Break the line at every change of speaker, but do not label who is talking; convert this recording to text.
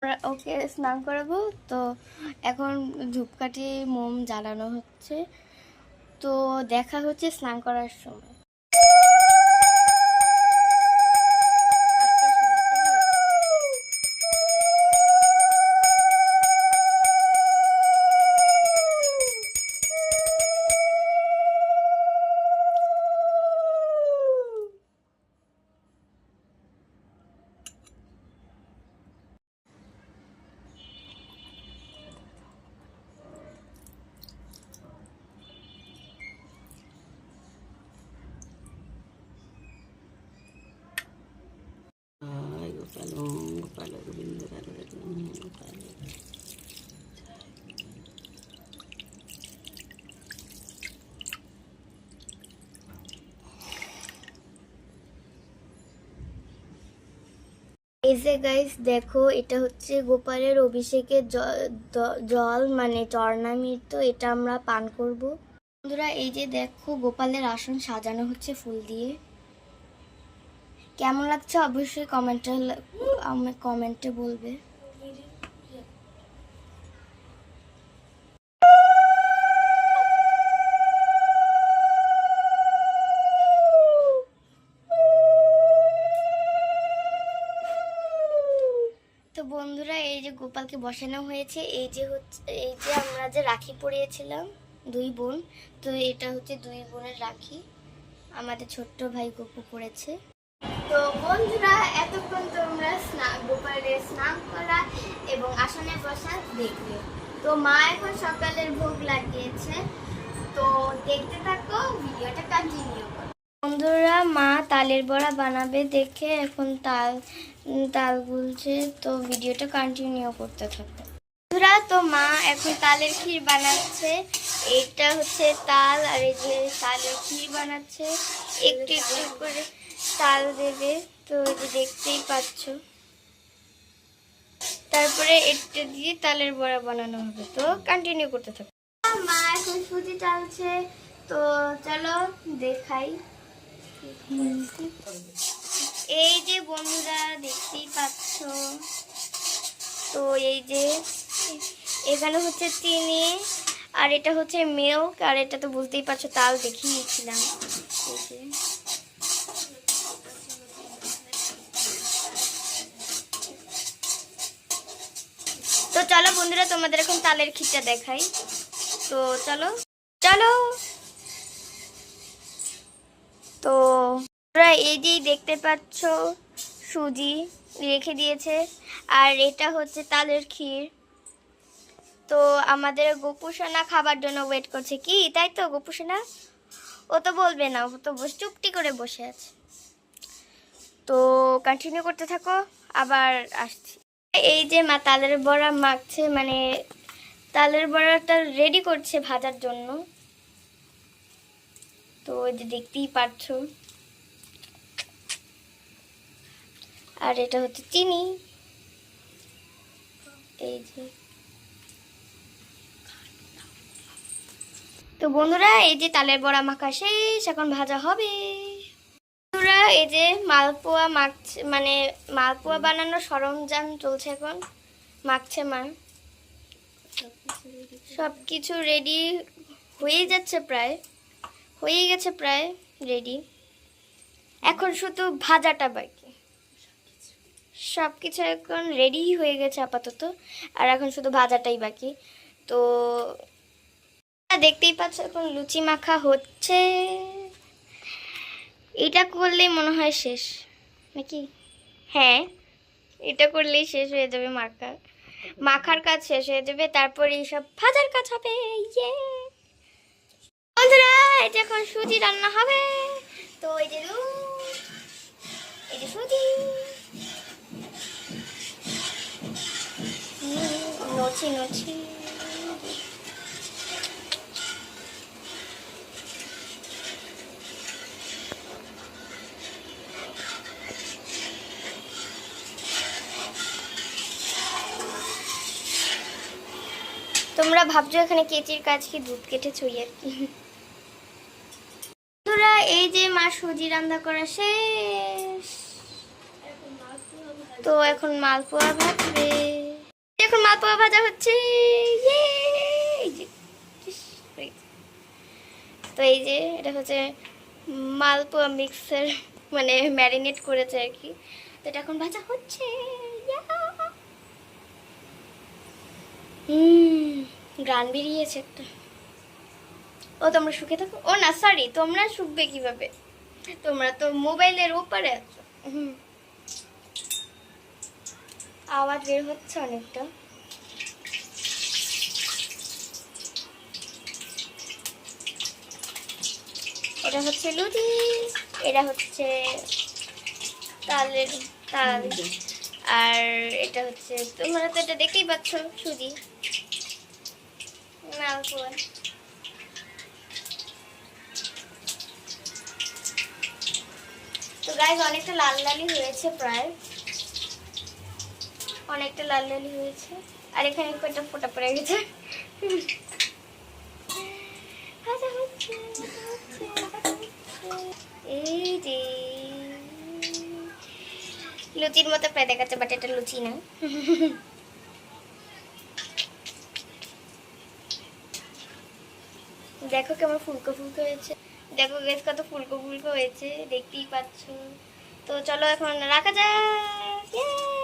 ওকে স্নান করাবো। তো এখন ধূপকাঠি মোম জ্বালানো হচ্ছে। তো দেখা হচ্ছে স্নান করার সময়।
গোপাল গোপাল গোবিন্দ গোপাল।
এই যে গাইস দেখো, এটা হচ্ছে গোপালের অভিষেকের জল মানে চরণামৃত। এটা আমরা পান করব। বন্ধুরা এই যে দেখো, গোপালের আসন সাজানো হচ্ছে ফুল দিয়ে। কেমন লাগছে অবশ্যই কমেন্টে বলবে। তো বন্ধুরা এই যে গোপালকে বসানো হয়েছে। এই যে আমরা যে রাখি পরিয়েছিলাম দুই বোন, তো এটা হচ্ছে দুই বোনের রাখি। আমাদের ছোট্ট ভাই গোপু পড়েছে। তো বন্ধুরা এতক্ষণ তোমরা গোপালের স্নান করা এবং আসনে বসা দেখবে। তো মা এখন সকালের ভোগ লাগিয়েছে। তো দেখতে থাকো, ভিডিওটা কন্টিনিউ করো। বন্ধুরা মা তালের বড়া বানাবে দেখে এখন তাল গুলছে। তো ভিডিওটা কন্টিনিউ করতে থাকো বন্ধুরা। তো মা এখন তালের ক্ষীর বানাচ্ছে। এটা হচ্ছে তাল, আর এই যে তালের ক্ষীর বানাচ্ছে। একটু একটু করে তাল দেবে। তো এই যে দেখতেই পাচ্ছ। তারপরে এটা দিয়ে তালের বড়া বানানো হবে। তো কন্টিনিউ করতে থাকো। মা এখন সুজি টানছে। তো চলো দেখাই। এই যে বন্ধুরা দেখতেই পাচ্ছ। তো এই যে এখানে হচ্ছে চিনি, আর এটা হচ্ছে মিল্ক, আর এটা তো বুঝতেই পারছো তাল দেখিয়েছিলাম। এই যে তো চলো বন্ধুরা, তোমাদের এখন তালের ক্ষীরটা দেখাই। তো চলো চলো। তো এই যে দেখতে পাচ্ছ সুজি রেখে দিয়েছে, আর এটা হচ্ছে তালের ক্ষীর। তো আমাদের গোপুসোনা খাবার জন্য ওয়েট করছে। কি তাই তো গোপুসোনা? ও তো বলবে না, ও তো চুপটি করে বসে আছে। তো কন্টিনিউ করতে থাকো, আবার আসছি। এই যে মা তালের বড়া মাখছে, মানে তালের বড়াটা রেডি করছে ভাজার জন্য। তো এই যে দেখতেই পাচ্ছ। আর এটা হচ্ছে চিনি। এই যে তো বন্ধুরা এই যে তালের বড়া মাখা শেষ, এখন ভাজা হবে। বন্ধুরা এই যে মালপোয়া মাখছে, মানে মালপোয়া বানানোর সরঞ্জাম চলছে এখন। মাখছে মা। সব কিছু রেডি হয়ে যাচ্ছে, প্রায় হয়ে গেছে, প্রায় রেডি। এখন শুধু ভাজাটা বাকি। সব কিছু এখন রেডি হয়ে গেছে আপাতত, আর এখন শুধু ভাজাটাই বাকি। তো দেখতেই পাচ্ছ এখন লুচি মাখা হচ্ছে। এটা করলেই মনে হয় শেষ নাকি? হ্যাঁ, এটা করলেই শেষ হয়ে যাবে। মাখার কাজ শেষ হয়ে যাবে, তারপরে এইসব ভাজার কাজ হবে। ইয়ে বন্ধুরা এটা এখন সুজি রান্না হবে। তো এই যে এই যে সুজি নছি নছি। তোমরা ভাবছো এখানে কেচির কাজ কি, দুধ কেটেছো আর কি। বন্ধুরা এই যে মা সুজি রান্না করা শেষ। তো এখন মালপোয়া ভাজবে। মালপোয়া ভাজা হচ্ছে। ইয়ে! এই যে, ইস, এই যে। তো এই যে এটা হচ্ছে মালপোয়া মিক্সার, মানে ম্যারিনেট করেছে আর কি। তো এটা এখন ভাজা হচ্ছে। ইয়া! গান বেরিয়েছে একটা। ও তোমরা শুকে থাকো। ও না, সরি, তোমরা শুকবে কিভাবে? তোমরা তো মোবাইলের ওপারে আছো। আওয়াজ বের হচ্ছে অনেকটা। এটা হচ্ছে লুচি, এটা হচ্ছে তালের তাল, আর এটা হচ্ছে, তোমরা তো এটা দেখতেই পাচ্ছ, সুজি মালপোয়া। তো গাইজ অনেকটা লাল লালই হয়েছে, প্রায় অনেকটা লাল লালই হয়েছে। আর এখানে কয়েকটা ফোঁটা পড়ে গেছে। ভাজা হচ্ছে, এই যে লুচির মতো প্রায় দেখাচ্ছে, বাট এটা লুচি না। দেখো কেমন ফুলকো ফুলকো হয়েছে, দেখো গাইস কত ফুলকো ফুলকো হয়েছে, দেখতেই পাচ্ছ। তো চলো এখন রাখা যাক।